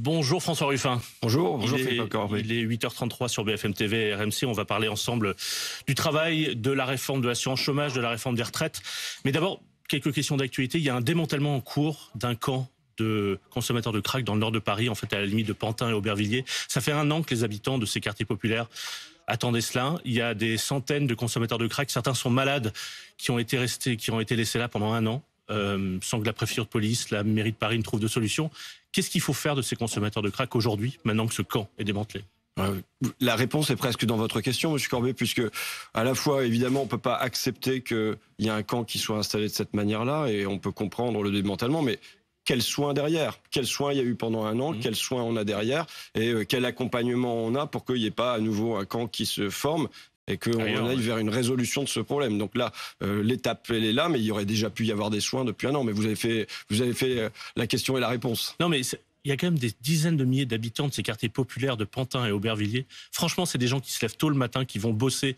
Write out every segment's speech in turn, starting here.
Bonjour François Ruffin. Bonjour Philippe Corbet. Il est 8h33 sur BFM TV et RMC. On va parler ensemble du travail, de la réforme de l'assurance chômage, de la réforme des retraites. Mais d'abord, quelques questions d'actualité. Il y a un démantèlement en cours d'un camp de consommateurs de crack dans le nord de Paris, en fait à la limite de Pantin et Aubervilliers. Ça fait 1 an que les habitants de ces quartiers populaires attendaient cela. Il y a des centaines de consommateurs de crack. Certains sont malades, qui ont été laissés là pendant 1 an. Sans que la préfecture de police, la mairie de Paris ne trouve de solution. Qu'est-ce qu'il faut faire de ces consommateurs de crack aujourd'hui, maintenant que ce camp est démantelé ? La réponse est presque dans votre question, Monsieur Corbet, puisque à la fois, évidemment, on peut pas accepter qu'il y a un camp qui soit installé de cette manière-là, et on peut comprendre le démantèlement, mais quels soins derrière ? Quels soins il y a eu pendant 1 an ? Quels soins on a derrière ? Et quel accompagnement on a pour qu'il n'y ait pas à nouveau un camp qui se forme et qu'on aille vers une résolution de ce problème. Donc là, l'étape, elle est là, mais il y aurait déjà pu y avoir des soins depuis 1 an. Mais vous avez fait la question et la réponse. Non, mais il y a quand même des dizaines de milliers d'habitants de ces quartiers populaires de Pantin et Aubervilliers. Franchement, c'est des gens qui se lèvent tôt le matin, qui vont bosser,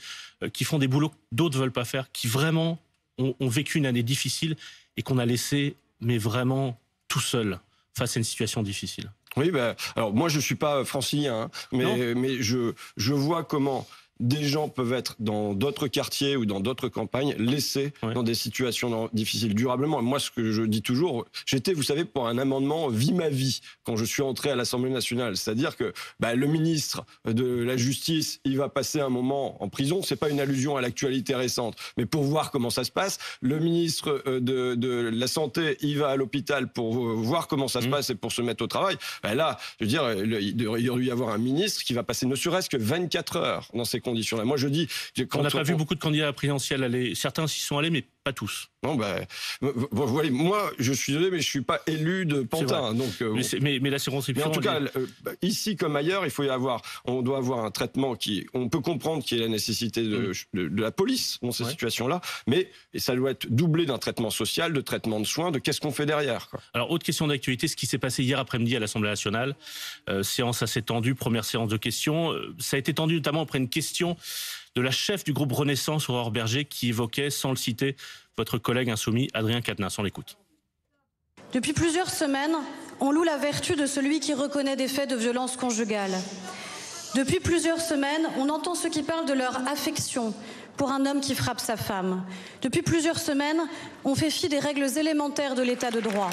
qui font des boulots que d'autres veulent pas faire, qui vraiment ont vécu une année difficile et qu'on a laissé, mais vraiment tout seul face à une situation difficile. Oui, alors moi je suis pas francilien, mais je vois comment des gens peuvent être dans d'autres quartiers ou dans d'autres campagnes laissés dans des situations difficiles durablement. Moi, ce que je dis toujours, j'étais, vous savez, pour un amendement vie ma vie quand je suis entré à l'Assemblée nationale. C'est-à-dire que le ministre de la Justice, il va passer un moment en prison. C'est pas une allusion à l'actualité récente, mais pour voir comment ça se passe. Le ministre de la Santé, il va à l'hôpital pour voir comment ça se passe et pour se mettre au travail. Là, je veux dire, il devrait y avoir un ministre qui va passer ne serait-ce que 24 heures dans ces conditions-là. Moi, je dis... On n'a pas vu beaucoup de candidats à la présidentielle aller. Certains s'y sont allés, mais pas tous. Non, vous voyez, moi, je suis désolé, mais je suis pas élu de Pantin. Donc, mais la circonscription... Mais en tout cas, ici comme ailleurs, on doit avoir un traitement on peut comprendre qu'il y ait la nécessité de la police dans ces situations-là, mais ça doit être doublé d'un traitement social, de traitement de soins, de qu'est-ce qu'on fait derrière, quoi. Alors, autre question d'actualité, ce qui s'est passé hier après-midi à l'Assemblée nationale, séance assez tendue, première séance de questions, ça a été tendu notamment après une question de la chef du groupe Renaissance, Aurore Berger, qui évoquait, sans le citer, votre collègue insoumis Adrien Quatennens. On l'écoute. Depuis plusieurs semaines, on loue la vertu de celui qui reconnaît des faits de violence conjugale. Depuis plusieurs semaines, on entend ceux qui parlent de leur affection pour un homme qui frappe sa femme. Depuis plusieurs semaines, on fait fi des règles élémentaires de l'état de droit.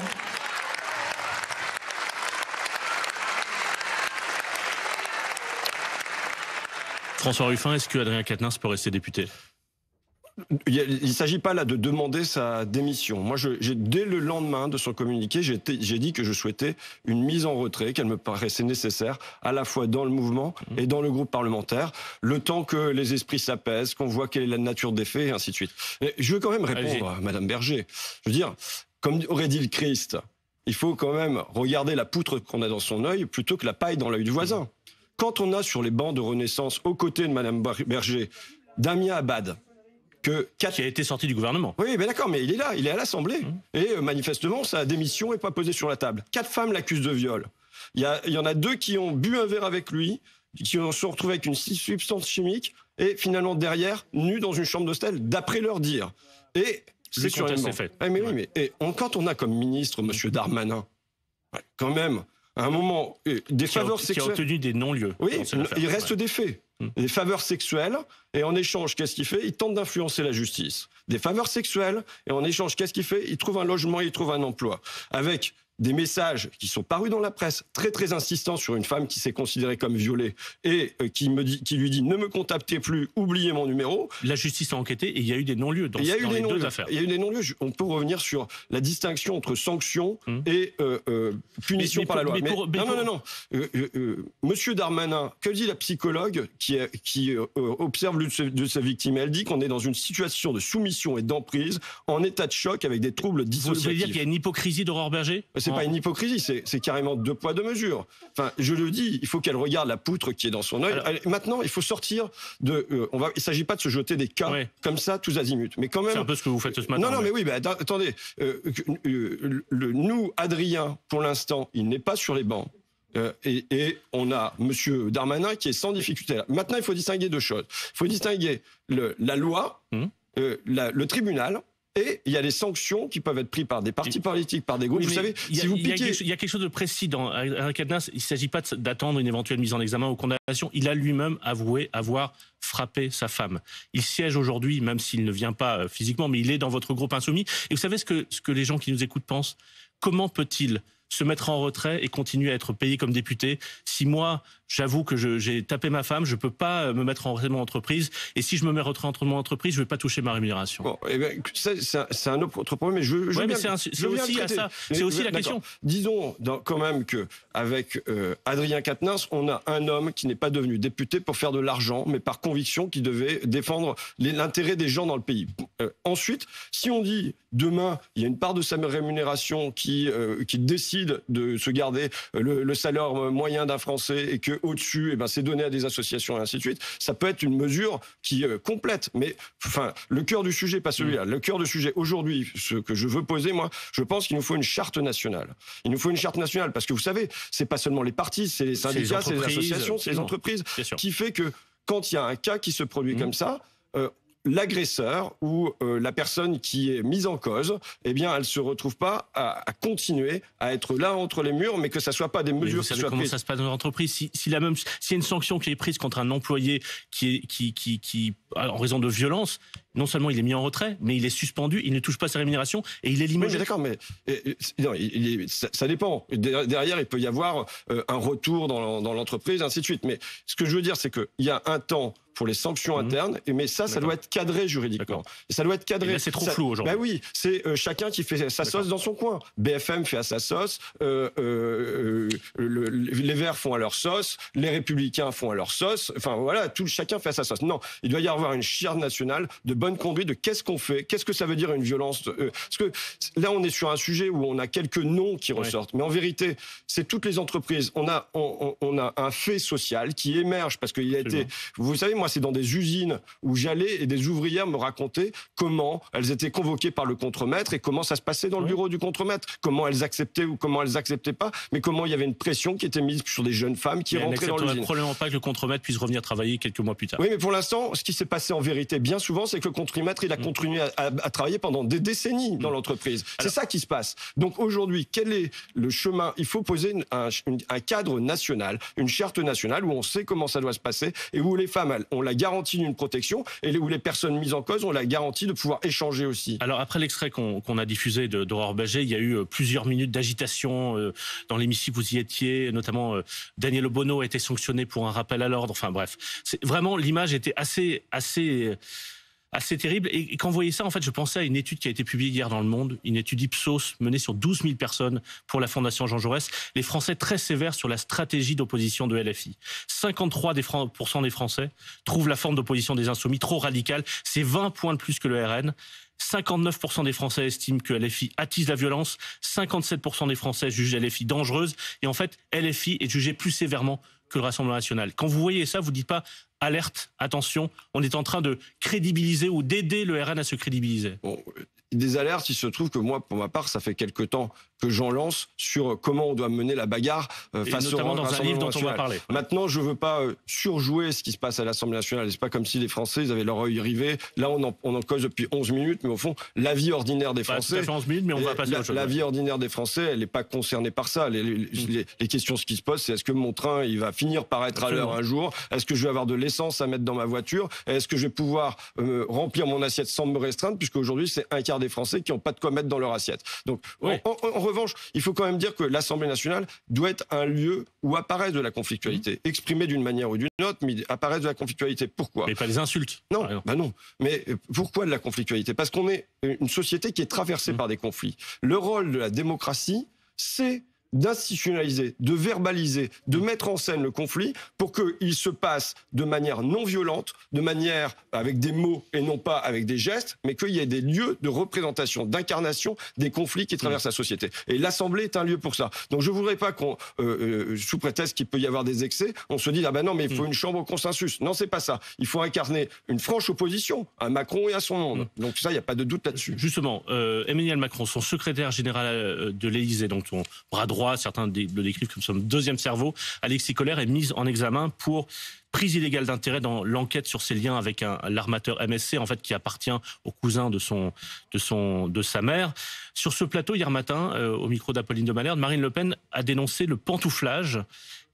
François Ruffin, est-ce que Adrien Quatennens peut rester député ? Il ne s'agit pas là de demander sa démission. Moi, dès le lendemain de son communiqué, j'ai dit que je souhaitais une mise en retrait, qu'elle me paraissait nécessaire, à la fois dans le mouvement et dans le groupe parlementaire, le temps que les esprits s'apaisent, qu'on voit quelle est la nature des faits, et ainsi de suite. Mais je veux quand même répondre à Madame Berger. Je veux dire, comme aurait dit le Christ, il faut quand même regarder la poutre qu'on a dans son œil plutôt que la paille dans l'œil du voisin. Quand on a sur les bancs de Renaissance, aux côtés de Madame Berger, Damien Abad, qui a été sorti du gouvernement. Oui, mais d'accord, mais il est là, il est à l'Assemblée. Et manifestement, sa démission n'est pas posée sur la table. 4 femmes l'accusent de viol. Il y en a 2 qui ont bu un verre avec lui, qui se sont retrouvés avec une substance chimique, et finalement derrière, nus dans une chambre d'hôtel, d'après leur dire. Et c'est sur une bande. Quand on a comme ministre Monsieur Darmanin, quand même, à un moment, des faveurs sexuelles... Qui a obtenu des non-lieux. Oui, il reste des faits. Des faveurs sexuelles, et en échange, qu'est-ce qu'il fait ? Il tente d'influencer la justice. Des faveurs sexuelles, et en échange, qu'est-ce qu'il fait ? Il trouve un logement, il trouve un emploi. Avec des messages qui sont parus dans la presse, très très insistants sur une femme qui s'est considérée comme violée, et qui lui dit « ne me contactez plus, oubliez mon numéro ». La justice a enquêté, et il y a eu des non-lieux dans les 2 affaires. Il y a eu des non-lieux. On peut revenir sur la distinction entre sanction et punition par la loi. Non. Monsieur Darmanin, que dit la psychologue qui observe de sa victime ? Elle dit qu'on est dans une situation de soumission et d'emprise, en état de choc avec des troubles dissociatifs. Vous voulez dire qu'il y a une hypocrisie d'Aurore Berger ? C'est pas une hypocrisie, c'est carrément 2 poids 2 mesures. Enfin, je le dis, il faut qu'elle regarde la poutre qui est dans son œil. Maintenant, il faut sortir de... il s'agit pas de se jeter des cas comme ça, tous azimuts. Mais quand même... C'est un peu ce que vous faites ce matin. Non, mais oui, attendez. Nous, Adrien, pour l'instant, il n'est pas sur les bancs. Et on a Monsieur Darmanin qui est sans difficulté. Maintenant, il faut distinguer 2 choses. Il faut distinguer la loi, le tribunal, Et il y a des sanctions qui peuvent être prises par des partis politiques, par des groupes. Oui, vous savez, il y a- si vous il y a piquez... quelque- il y a quelque chose de précis dans Henri Cadenas. Il ne s'agit pas d'attendre une éventuelle mise en examen ou condamnation. Il a lui-même avoué avoir frappé sa femme. Il siège aujourd'hui, même s'il ne vient pas physiquement, mais il est dans votre groupe insoumis. Et vous savez ce que les gens qui nous écoutent pensent? Comment peut-il se mettre en retrait et continuer à être payé comme député si moi, j'avoue que j'ai tapé ma femme, je peux pas me mettre en retrait de mon entreprise, et si je me mets en retrait de mon entreprise, je vais pas toucher ma rémunération. Bon, eh ben, c'est un autre problème, mais je Ouais, mais viens c'est aussi à ça, c'est aussi la question. Disons quand même que avec Adrien Quatennens, on a un homme qui n'est pas devenu député pour faire de l'argent, mais par conviction qui devait défendre l'intérêt des gens dans le pays. Ensuite, si on dit demain, il y a une part de sa rémunération qui décide de se garder le salaire moyen d'un Français et que au-dessus, eh ben, c'est donné à des associations et ainsi de suite, ça peut être une mesure qui complète. Mais enfin, le cœur du sujet, pas celui-là. Le cœur du sujet aujourd'hui, ce que je veux poser, moi, je pense qu'il nous faut une charte nationale. Il nous faut une charte nationale parce que vous savez, c'est pas seulement les partis, c'est les syndicats, c'est les associations, c'est les entreprises, qui fait que quand il y a un cas qui se produit comme ça, l'agresseur ou la personne qui est mise en cause, eh bien, elle se retrouve pas à continuer à être là entre les murs, mais que ça soit pas des mesures qui soient comment prises. ça se passe dans l'entreprise. S'il y a une sanction qui est prise contre un employé qui en raison de violence, non seulement il est mis en retrait, mais il est suspendu, il ne touche pas sa rémunération et il est limogé. Oui, d'accord, mais non, ça dépend. Derrière, il peut y avoir un retour dans l'entreprise, ainsi de suite. Mais ce que je veux dire, c'est qu'il y a un temps pour les sanctions internes, mais ça doit être cadré juridiquement. Et ça doit être cadré. C'est trop flou aujourd'hui. Ben oui, c'est chacun qui fait sa sauce dans son coin. BFM fait à sa sauce, les Verts font à leur sauce, les Républicains font à leur sauce. Enfin voilà, chacun fait à sa sauce. Non, il doit y avoir une charte nationale de bonne conduite de qu'est-ce qu'on fait, qu'est-ce que ça veut dire une violence. Parce que là, on est sur un sujet où on a quelques noms qui ressortent, mais en vérité, c'est toutes les entreprises. On a un fait social qui émerge parce qu'il a été. Vous savez, moi, c'est dans des usines où j'allais et des ouvrières me racontaient comment elles étaient convoquées par le contremaître et comment ça se passait dans le bureau du contremaître, comment elles acceptaient ou comment elles acceptaient pas, mais comment il y avait une pression qui était mise sur des jeunes femmes qui rentraient dans l'usine. Probablement pas que le contremaître puisse revenir travailler quelques mois plus tard. Oui, mais pour l'instant, ce qui s'est passé en vérité bien souvent, c'est que le contremaître, il a continué à travailler pendant des décennies dans l'entreprise. C'est ça qui se passe. Donc aujourd'hui, quel est le chemin? Il faut poser un cadre national, une charte nationale où on sait comment ça doit se passer et où les femmes ont la garantie d'une protection et où les personnes mises en cause ont la garantie de pouvoir échanger aussi. Alors après l'extrait qu'on a diffusé d'Aurore Berger, il y a eu plusieurs minutes d'agitation dans l'hémicycle, vous y étiez, notamment Daniel Obono a été sanctionné pour un rappel à l'ordre. Enfin bref, vraiment l'image était assez terrible. Et quand vous voyez ça, en fait, je pensais à une étude qui a été publiée hier dans Le Monde, une étude Ipsos menée sur 12 000 personnes pour la Fondation Jean Jaurès. Les Français très sévères sur la stratégie d'opposition de LFI. 53% des Français trouvent la forme d'opposition des Insoumis trop radicale. C'est 20 points de plus que le RN. 59% des Français estiment que LFI attise la violence. 57% des Français jugent LFI dangereuse. Et en fait, LFI est jugé plus sévèrement que le Rassemblement national. Quand vous voyez ça, vous dites pas alerte, attention, on est en train de crédibiliser ou d'aider le RN à se crédibiliser. Bon, des alertes, il se trouve que moi, pour ma part, ça fait quelque temps que j'en lance sur comment on doit mener la bagarre face au Rassemblement national. Notamment dans un livre dont on va parler. Maintenant, je veux pas surjouer ce qui se passe à l'Assemblée nationale. C'est pas comme si les Français ils avaient leur œil rivé. Là, on en cause depuis 11 minutes, mais au fond, la vie ordinaire des Français... Pas tout à fait 11 minutes, mais on va passer à autre chose. La vie ordinaire des Français, elle n'est pas concernée par ça. Les questions, ce qui se pose, c'est est-ce que mon train, il va finir par être à l'heure un jour? Est-ce que je vais avoir de l'essence à mettre dans ma voiture? Est-ce que je vais pouvoir remplir mon assiette sans me restreindre? Puisqu'aujourd'hui, c'est un quart des Français qui n'ont pas de quoi mettre dans leur assiette. Donc, en revanche, il faut quand même dire que l'Assemblée nationale doit être un lieu où apparaît de la conflictualité, exprimée d'une manière ou d'une autre, mais apparaît de la conflictualité. Pourquoi? Mais pas les insultes. Non, non. Mais pourquoi de la conflictualité? Parce qu'on est une société qui est traversée par des conflits. Le rôle de la démocratie, c'est d'institutionnaliser, de verbaliser, de mettre en scène le conflit pour qu'il se passe de manière non violente, de manière avec des mots et non pas avec des gestes, mais qu'il y ait des lieux de représentation, d'incarnation des conflits qui traversent la société. Et l'Assemblée est un lieu pour ça. Donc je ne voudrais pas qu'on, sous prétexte qu'il peut y avoir des excès, on se dise « Ah ben non, mais il faut une chambre au consensus ». Non, c'est pas ça. Il faut incarner une franche opposition à Macron et à son monde. Donc ça, il n'y a pas de doute là-dessus. Justement, Emmanuel Macron, son secrétaire général de l'Élysée, donc son bras droit, droit, certains le décrivent comme son deuxième cerveau, Alexis Kohler est mis en examen pour prise illégale d'intérêt dans l'enquête sur ses liens avec l'armateur MSC, en fait, qui appartient au cousin de sa mère. Sur ce plateau, hier matin, au micro d'Apolline de Malherbe, Marine Le Pen a dénoncé le pantouflage.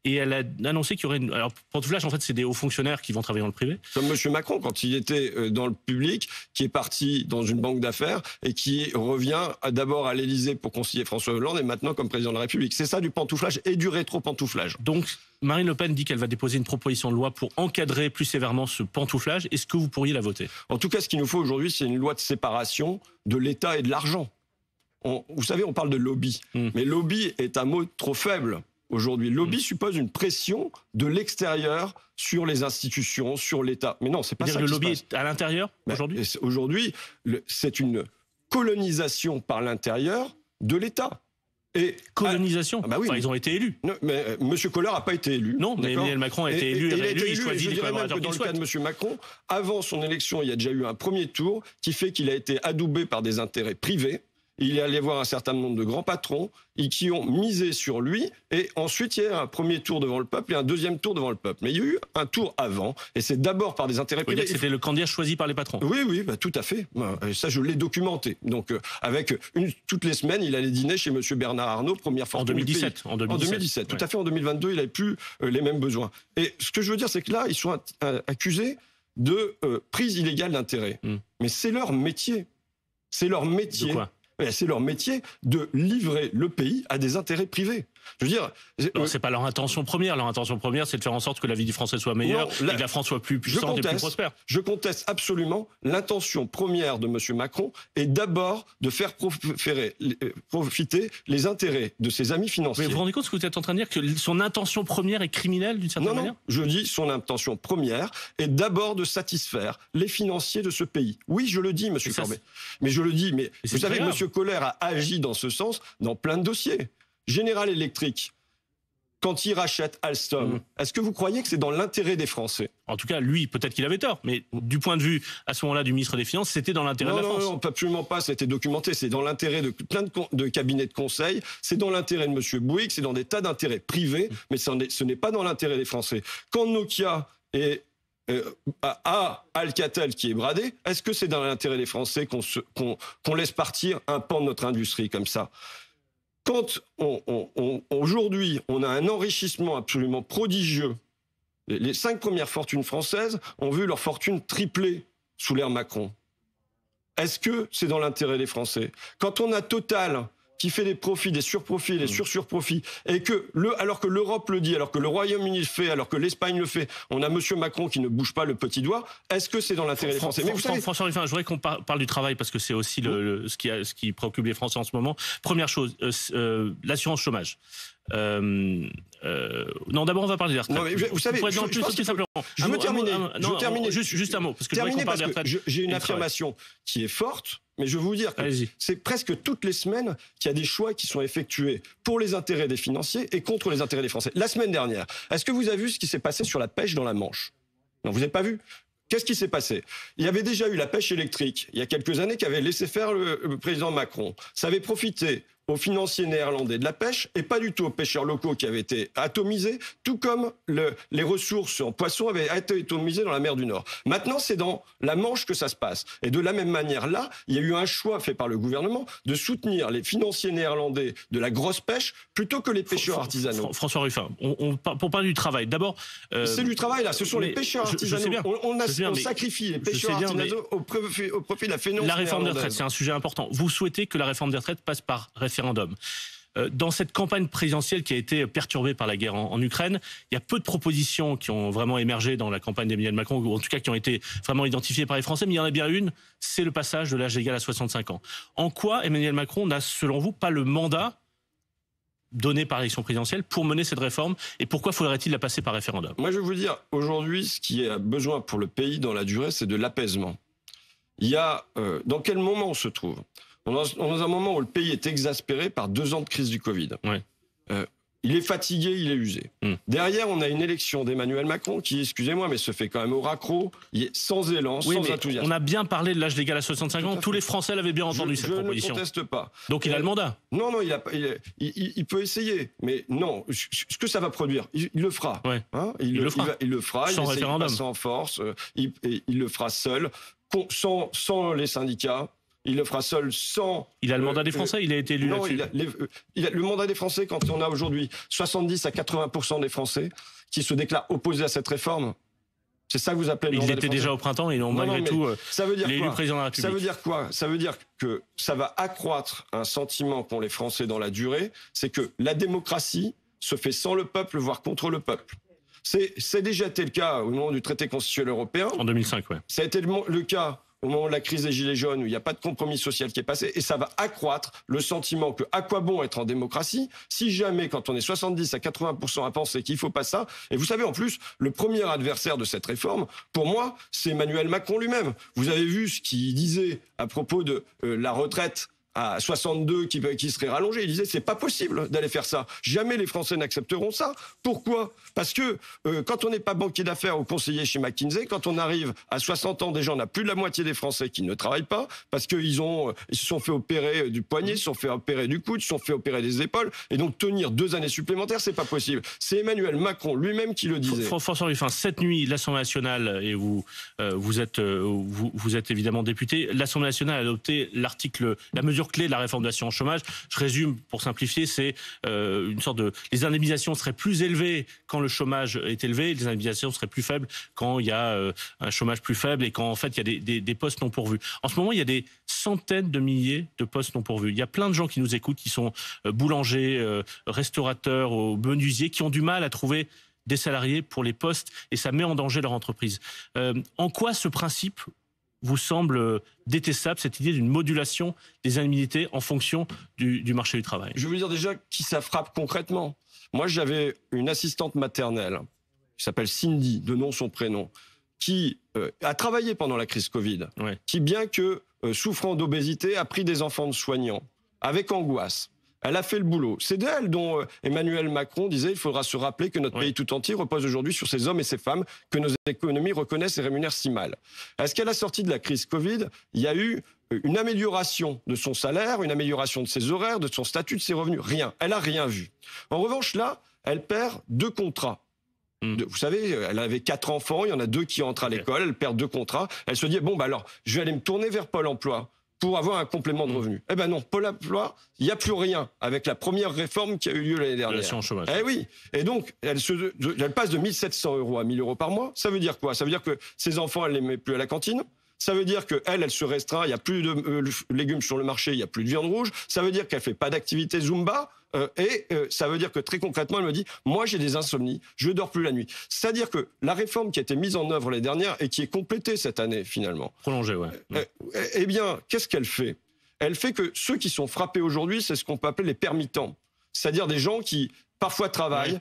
Et elle a annoncé qu'il y aurait Alors, pantouflage, en fait, c'est des hauts fonctionnaires qui vont travailler dans le privé. Comme M. Macron, quand il était dans le public, qui est parti dans une banque d'affaires et qui revient d'abord à l'Élysée pour conseiller François Hollande et maintenant comme président de la République. C'est ça du pantouflage et du rétro-pantouflage. Donc, Marine Le Pen dit qu'elle va déposer une proposition de loi pour encadrer plus sévèrement ce pantouflage. Est-ce que vous pourriez la voter? En tout cas, ce qu'il nous faut aujourd'hui, c'est une loi de séparation de l'État et de l'argent. Vous savez, on parle de lobby. Mais lobby est un mot trop faible. Aujourd'hui, lobby suppose une pression de l'extérieur sur les institutions, sur l'État. Mais non, c'est pas ça. Le lobby est à l'intérieur aujourd'hui. Aujourd'hui, c'est une colonisation par l'intérieur de l'État. Et colonisation. Bah oui, ils ont été élus. Non, mais M. Kohler n'a pas été élu. Non, mais Emmanuel Macron a été élu. Il choisit les collaborateurs qu'il souhaite. Dans le cas de M. Macron, avant son élection, il y a déjà eu un premier tour qui fait qu'il a été adoubé par des intérêts privés. Il est allé voir un certain nombre de grands patrons qui ont misé sur lui. Et ensuite, il y a un premier tour devant le peuple et un deuxième tour devant le peuple. Mais il y a eu un tour avant. Et c'est d'abord par des intérêts privés. C'était le candidat choisi par les patrons. Oui, tout à fait. Et ça, je l'ai documenté. Donc, toutes les semaines, il allait dîner chez M. Bernard Arnault, première fortune du pays. En 2017. Tout à fait. En 2022, il n'avait plus les mêmes besoins. Et ce que je veux dire, c'est que là, ils sont accusés de prise illégale d'intérêt. Mais c'est leur métier. C'est leur métier. De quoi ? C'est leur métier de livrer le pays à des intérêts privés. Je veux dire, c'est pas leur intention première. Leur intention première, c'est de faire en sorte que la vie du Français soit meilleure et que la France soit plus puissante et plus prospère. Je conteste absolument l'intention première de M. Macron est d'abord de faire profiter les intérêts de ses amis financiers. Mais vous vous rendez compte ce que vous êtes en train de dire, que son intention première est criminelle d'une certaine manière ? Non, je dis son intention première est d'abord de satisfaire les financiers de ce pays. Oui, je le dis, M. Corbet. Mais je le dis, mais vous savez que M. Kohler a agi dans ce sens dans plein de dossiers. General Electric, quand il rachète Alstom, est-ce que vous croyez que c'est dans l'intérêt des Français ? En tout cas, lui, peut-être qu'il avait tort, mais du point de vue, à ce moment-là, du ministre des Finances, c'était dans l'intérêt de la France. Non, absolument pas, ça a été documenté. C'est dans l'intérêt de plein de cabinets de conseil, c'est dans l'intérêt de M. Bouygues, c'est dans des tas d'intérêts privés, mais ce n'est pas dans l'intérêt des Français. Quand Nokia a Alcatel qui est bradé, est-ce que c'est dans l'intérêt des Français qu'on laisse partir un pan de notre industrie comme ça ? Quand aujourd'hui, on a un enrichissement absolument prodigieux, les 5 premières fortunes françaises ont vu leur fortune tripler sous l'ère Macron. Est-ce que c'est dans l'intérêt des Français ? Quand on a Total qui fait des profits, des surprofits, des surprofits, et alors que l'Europe le dit, alors que le Royaume-Uni le fait, alors que l'Espagne le fait, on a M. Macron qui ne bouge pas le petit doigt, est-ce que c'est dans l'intérêt des Français ? François Ruffin, je voudrais qu'on parle du travail, parce que c'est aussi ce qui préoccupe les Français en ce moment. Première chose, l'assurance chômage. Non, d'abord on va parler des retraites. Non, mais vous savez, je veux terminer. Juste un mot, parce que j'ai une affirmation qui est forte. Mais je veux vous dire que c'est presque toutes les semaines qu'il y a des choix qui sont effectués pour les intérêts des financiers et contre les intérêts des Français. La semaine dernière, est-ce que vous avez vu ce qui s'est passé sur la pêche dans la Manche ? Non, vous n'avez pas vu ? Qu'est-ce qui s'est passé ? Il y avait déjà eu la pêche électrique, il y a quelques années, qui avait laissé faire le président Macron. Ça avait profité aux financiers néerlandais de la pêche et pas du tout aux pêcheurs locaux qui avaient été atomisés, tout comme les ressources en poissons avaient été atomisées dans la mer du Nord. Maintenant, c'est dans la Manche que ça se passe. Et de la même manière, là, il y a eu un choix fait par le gouvernement de soutenir les financiers néerlandais de la grosse pêche plutôt que les pêcheurs artisanaux. François Ruffin, pour parler du travail, d'abord... C'est du travail, là. Ce sont les pêcheurs artisanaux. On sacrifie les pêcheurs artisanaux au profit de la finance. La réforme des retraites, c'est un sujet important. Vous souhaitez que la réforme des retraites passe par référendum. Dans cette campagne présidentielle qui a été perturbée par la guerre en Ukraine, il y a peu de propositions qui ont vraiment émergé dans la campagne d'Emmanuel Macron, ou en tout cas qui ont été vraiment identifiées par les Français, mais il y en a bien une, c'est le passage de l'âge légal à 65 ans. En quoi Emmanuel Macron n'a, selon vous, pas le mandat donné par l'élection présidentielle pour mener cette réforme, et pourquoi faudrait-il la passer par référendum ? Moi, je vais vous dire, aujourd'hui, ce qui a besoin pour le pays dans la durée, c'est de l'apaisement. Il y a, dans quel moment on se trouve ? On est dans un moment où le pays est exaspéré par 2 ans de crise du Covid. Ouais. Il est fatigué, il est usé. Derrière, on a une élection d'Emmanuel Macron qui, excusez-moi, mais se fait quand même au raccro, il est sans élan, sans enthousiasme. On a bien parlé de l'âge légal à 65 ans. Tous les Français l'avaient bien entendu, cette proposition. Je ne conteste pas. Donc il a le mandat. Non, il peut essayer. Mais non, ce que ça va produire, il le fera. Ouais. Hein, il le fera. Sans référendum. Sans force. Il le fera seul, sans les syndicats. Il le fera seul sans... Il a le mandat des Français, il a été élu là-dessus. Il a le mandat des Français quand on a aujourd'hui 70 à 80% des Français qui se déclarent opposés à cette réforme. C'est ça que vous appelez le mandat des Français. Il était déjà au printemps et malgré tout, l'élu président de la République. Ça veut dire quoi? Ça veut dire que ça va accroître un sentiment qu'ont les Français dans la durée, c'est que la démocratie se fait sans le peuple, voire contre le peuple. C'est déjà été le cas au moment du traité constitutionnel européen. En 2005, oui. Ça a été le cas au moment de la crise des Gilets jaunes, où il n'y a pas de compromis social qui est passé, et ça va accroître le sentiment que à quoi bon être en démocratie, si jamais, quand on est 70 à 80% à penser qu'il ne faut pas ça, et vous savez, en plus, le premier adversaire de cette réforme, pour moi, c'est Emmanuel Macron lui-même. Vous avez vu ce qu'il disait à propos de la retraite à 62 qui serait rallongé. Il disait c'est pas possible d'aller faire ça. Jamais les Français n'accepteront ça. Pourquoi? Parce que quand on n'est pas banquier d'affaires ou conseiller chez McKinsey, quand on arrive à 60 ans, déjà on a plus de la moitié des Français qui ne travaillent pas parce qu'ils se sont fait opérer du poignet, ils se sont fait opérer du coude, ils se sont fait opérer des épaules, et donc tenir 2 années supplémentaires, c'est pas possible. C'est Emmanuel Macron lui-même qui le disait. François Ruffin, cette nuit, l'Assemblée nationale, et vous êtes évidemment député, l'Assemblée nationale a adopté la mesure clé de la réforme de l'assurance chômage. Je résume pour simplifier, c'est une sorte de... Les indemnisations seraient plus élevées quand le chômage est élevé, les indemnisations seraient plus faibles quand il y a un chômage plus faible et quand en fait il y a des postes non pourvus. En ce moment, il y a des centaines de milliers de postes non pourvus. Il y a plein de gens qui nous écoutent, qui sont boulangers, restaurateurs, menuisiers, qui ont du mal à trouver des salariés pour les postes, et ça met en danger leur entreprise. En quoi ce principe vous semble détestable, cette idée d'une modulation des indemnités en fonction du marché du travail? Je veux dire déjà qui ça frappe concrètement. Moi, j'avais une assistante maternelle qui s'appelle Cindy, de nom son prénom, qui a travaillé pendant la crise Covid, qui, bien que souffrant d'obésité, a pris des enfants de soignants avec angoisse. Elle a fait le boulot. C'est d'elle dont Emmanuel Macron disait il faudra se rappeler que notre pays tout entier repose aujourd'hui sur ces hommes et ces femmes que nos économies reconnaissent et rémunèrent si mal. Est-ce qu'à la sortie de la crise Covid, il y a eu une amélioration de son salaire, une amélioration de ses horaires, de son statut, de ses revenus? Rien. Elle n'a rien vu. En revanche, là, elle perd 2 contrats. Vous savez, elle avait 4 enfants, il y en a 2 qui entrent à l'école, elle perd 2 contrats. Elle se dit, bon, bah alors, je vais aller me tourner vers Pôle emploi pour avoir un complément de revenu. Eh ben non, Pôle emploi, il n'y a plus rien avec la première réforme qui a eu lieu l'année dernière. Chômage. Eh oui. Et donc, elle passe de 1 700 € à 1 000 € par mois. Ça veut dire quoi? Ça veut dire que ses enfants, elle ne les met plus à la cantine. Ça veut dire qu'elle se restreint, il n'y a plus de légumes sur le marché, il n'y a plus de viande rouge. Ça veut dire qu'elle ne fait pas d'activité Zumba. Ça veut dire que très concrètement, elle me dit, moi j'ai des insomnies, je ne dors plus la nuit. C'est-à-dire que la réforme qui a été mise en œuvre l'année dernière et qui est complétée cette année finalement. Prolongée, eh bien, qu'est-ce qu'elle fait? Elle fait que ceux qui sont frappés aujourd'hui, c'est ce qu'on peut appeler les permittents. C'est-à-dire des gens qui parfois travaillent,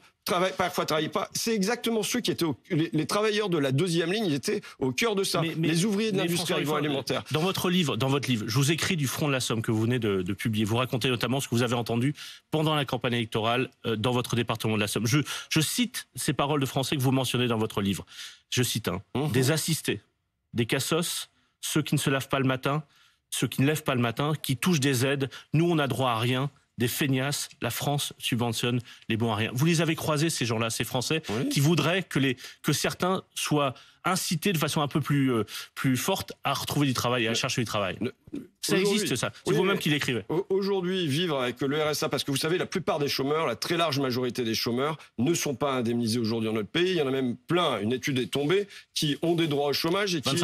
parfois travaillent pas. C'est exactement ceux qui étaient les travailleurs de la deuxième ligne, ils étaient au cœur de ça. Les ouvriers de l'industrie agroalimentaire. Dans votre livre, je vous écris du Front de la Somme que vous venez de publier. Vous racontez notamment ce que vous avez entendu pendant la campagne électorale dans votre département de la Somme. Je cite ces paroles de Français que vous mentionnez dans votre livre. Je cite des assistés, des cassos, ceux qui ne se lavent pas le matin, ceux qui ne lèvent pas le matin, qui touchent des aides. Nous, on n'a droit à rien. Des feignasses, la France subventionne les bons à rien. Vous les avez croisés, ces gens-là, ces Français, qui voudraient que certains soient incités de façon un peu plus forte à retrouver du travail et à chercher du travail. Ça existe, ça. C'est vous-même qui l'écrivez. Aujourd'hui, vivre avec le RSA, parce que vous savez, la plupart des chômeurs, la très large majorité des chômeurs, ne sont pas indemnisés aujourd'hui dans notre pays. Il y en a même plein, une étude est tombée, qui ont des droits au chômage et qui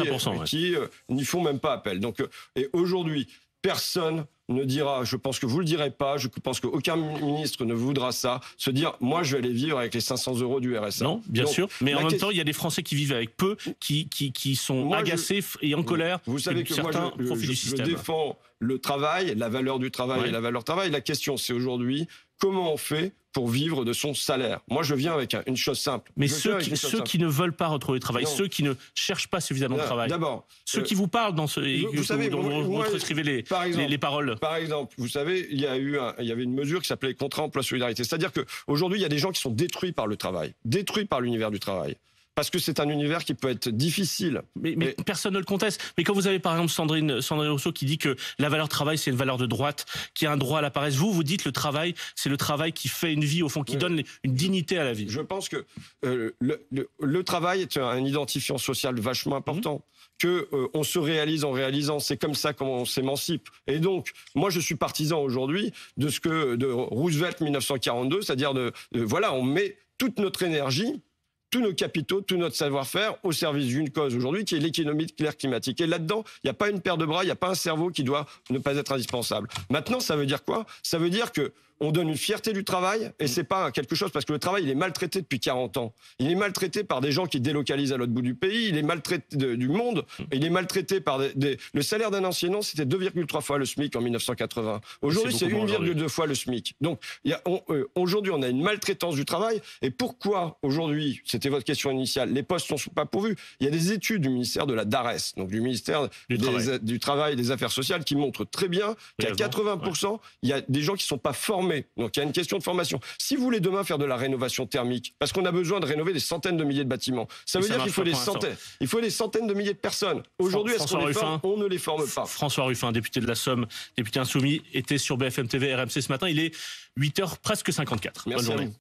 n'y font même pas appel. Donc, et aujourd'hui, personne ne dira, je pense que vous le direz pas, je pense qu'aucun ministre ne voudra ça, se dire, moi je vais aller vivre avec les 500 € du RSA. Non, bien sûr, mais en même temps, il y a des Français qui vivent avec peu, qui sont agacés et en colère. Vous savez que moi, je défends le travail, la valeur du travail et la valeur travail. La question, c'est aujourd'hui, comment on fait pour vivre de son salaire? Moi, je viens avec une chose simple. Mais ceux qui ne veulent pas retrouver le travail, ceux qui ne cherchent pas suffisamment de travail, d'abord, ceux qui vous parlent dans ce, vous savez, dont vous transcrivez les paroles. Par exemple, vous savez, il y avait une mesure qui s'appelait contrat emploi solidarité. C'est-à-dire qu'aujourd'hui, il y a des gens qui sont détruits par le travail, détruits par l'univers du travail. Parce que c'est un univers qui peut être difficile. Mais personne ne le conteste. Mais quand vous avez par exemple Sandrine Rousseau qui dit que la valeur travail c'est une valeur de droite, qui a un droit à la paresse, vous dites le travail, c'est le travail qui fait une vie au fond, qui donne une dignité à la vie. Je pense que le travail est un identifiant social vachement important. Que on se réalise en réalisant, c'est comme ça qu'on s'émancipe. Et donc, moi, je suis partisan aujourd'hui de Roosevelt 1942, c'est-à-dire voilà, on met toute notre énergie, tous nos capitaux, tout notre savoir-faire au service d'une cause aujourd'hui qui est l'économie claire climatique. Et là-dedans, il n'y a pas une paire de bras, il n'y a pas un cerveau qui doit ne pas être indispensable. Maintenant, ça veut dire quoi? Ça veut dire que on donne une fierté du travail et c'est pas quelque chose parce que le travail il est maltraité depuis 40 ans. Il est maltraité par des gens qui délocalisent à l'autre bout du pays, il est maltraité du monde, il est maltraité par le salaire d'un enseignant, c'était 2,3 fois le SMIC en 1980. Aujourd'hui, c'est 1,2 fois le SMIC. Donc aujourd'hui, on a une maltraitance du travail et pourquoi aujourd'hui, c'était votre question initiale, les postes ne sont pas pourvus. Il y a des études du ministère de la DARES, donc du ministère du Travail et des Affaires sociales qui montrent très bien qu'à 80%, il y a des gens qui sont pas formés. Donc il y a une question de formation. Si vous voulez demain faire de la rénovation thermique, parce qu'on a besoin de rénover des centaines de milliers de bâtiments, ça veut dire qu'il faut des centaines de milliers de personnes. Aujourd'hui, est-ce qu'on les forme? On ne les forme pas. François Ruffin, député de la Somme, député insoumis, était sur BFM TV RMC ce matin. Il est 8h presque 54. Merci. Bonne journée.